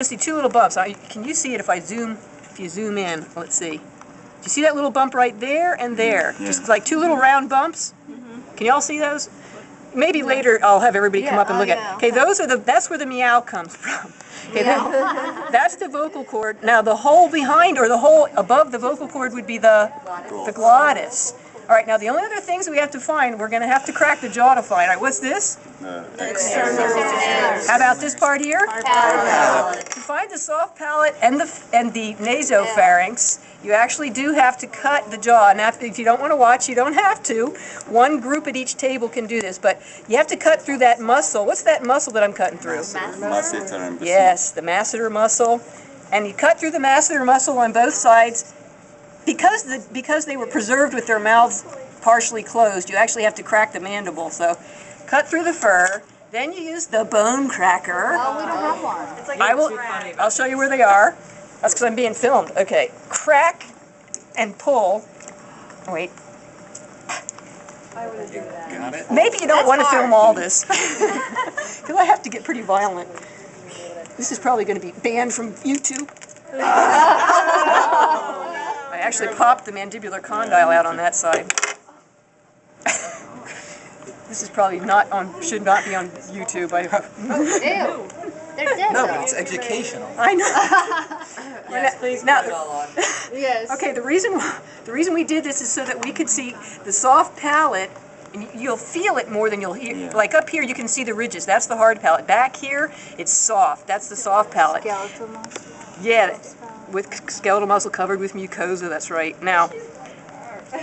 See two little bumps. Can you see it if I zoom? If you zoom in, let's see. Do you see that little bump right there and there? Yeah. Just like two little round bumps. Can you all see those? Maybe later I'll have everybody come up and look at it. Okay, those are that's where the meow comes from. Okay, that's the vocal cord. Now the hole behind or the hole above the vocal cord would be the glottis. All right, now the only other things we have to find, we're going to have to crack the jaw to find. All right, what's this? How about this part here? To find the soft palate and the nasopharynx, you actually do have to cut the jaw. Now, if you don't want to watch, you don't have to. One group at each table can do this, but you have to cut through that muscle. What's that muscle that I'm cutting through? Masseter. Yes, the masseter muscle. And you cut through the masseter muscle on both sides. Because they were preserved with their mouths partially closed, you actually have to crack the mandible. So cut through the fur, then you use the bone cracker. Oh, we don't have one. It's like I'll show you where they are. That's because I'm being filmed. Okay, crack and pull. Wait. I would do that. Got it? Maybe you don't want to film all this. Because I have to get pretty violent. This is probably going to be banned from YouTube. I actually popped the mandibular condyle out on that side. This is probably should not be on YouTube. Ew. They're dead. No, but it's educational. I know. Yes, please now, put it all on. Yes. Okay, the reason we did this is so that we could see the soft palate, and you'll feel it more than you'll hear. Yeah. Like up here, you can see the ridges. That's the hard palate. Back here, it's soft. That's the soft palate. Skeletal muscle. Yeah, with skeletal muscle covered with mucosa. That's right. Now,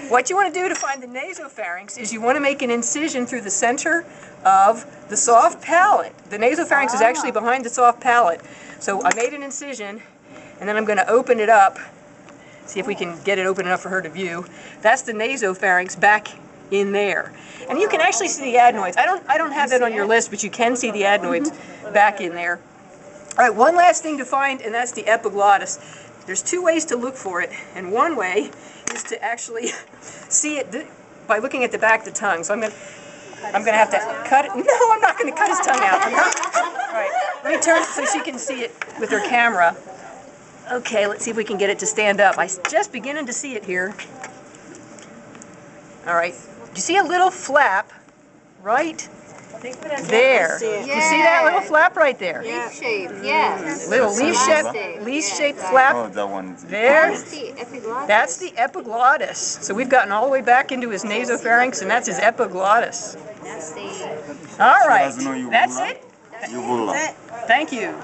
what you want to do to find the nasopharynx is you want to make an incision through the center of the soft palate. The nasopharynx is actually behind the soft palate. So I made an incision, and then I'm going to open it up. See if we can get it open enough for her to view. That's the nasopharynx back in there. And you can actually see the adenoids. I don't have that on your list, but you can see the adenoids back in there. All right, one last thing to find, and that's the epiglottis. There's two ways to look for it, and one way is to actually see it by looking at the back of the tongue. So I'm going to have to cut it. No, I'm not going to cut his tongue out. All right, let me turn it so she can see it with her camera. Okay, let's see if we can get it to stand up. I'm just beginning to see it here. All right, you see a little flap right there. You see that little flap right there? Leaf shape, yes. Little leaf-shaped flap. Oh, that one. There. That's the epiglottis. That's the epiglottis. So we've gotten all the way back into his nasopharynx, and that's his epiglottis. That's the... All right. That's it. Uvula. Thank you.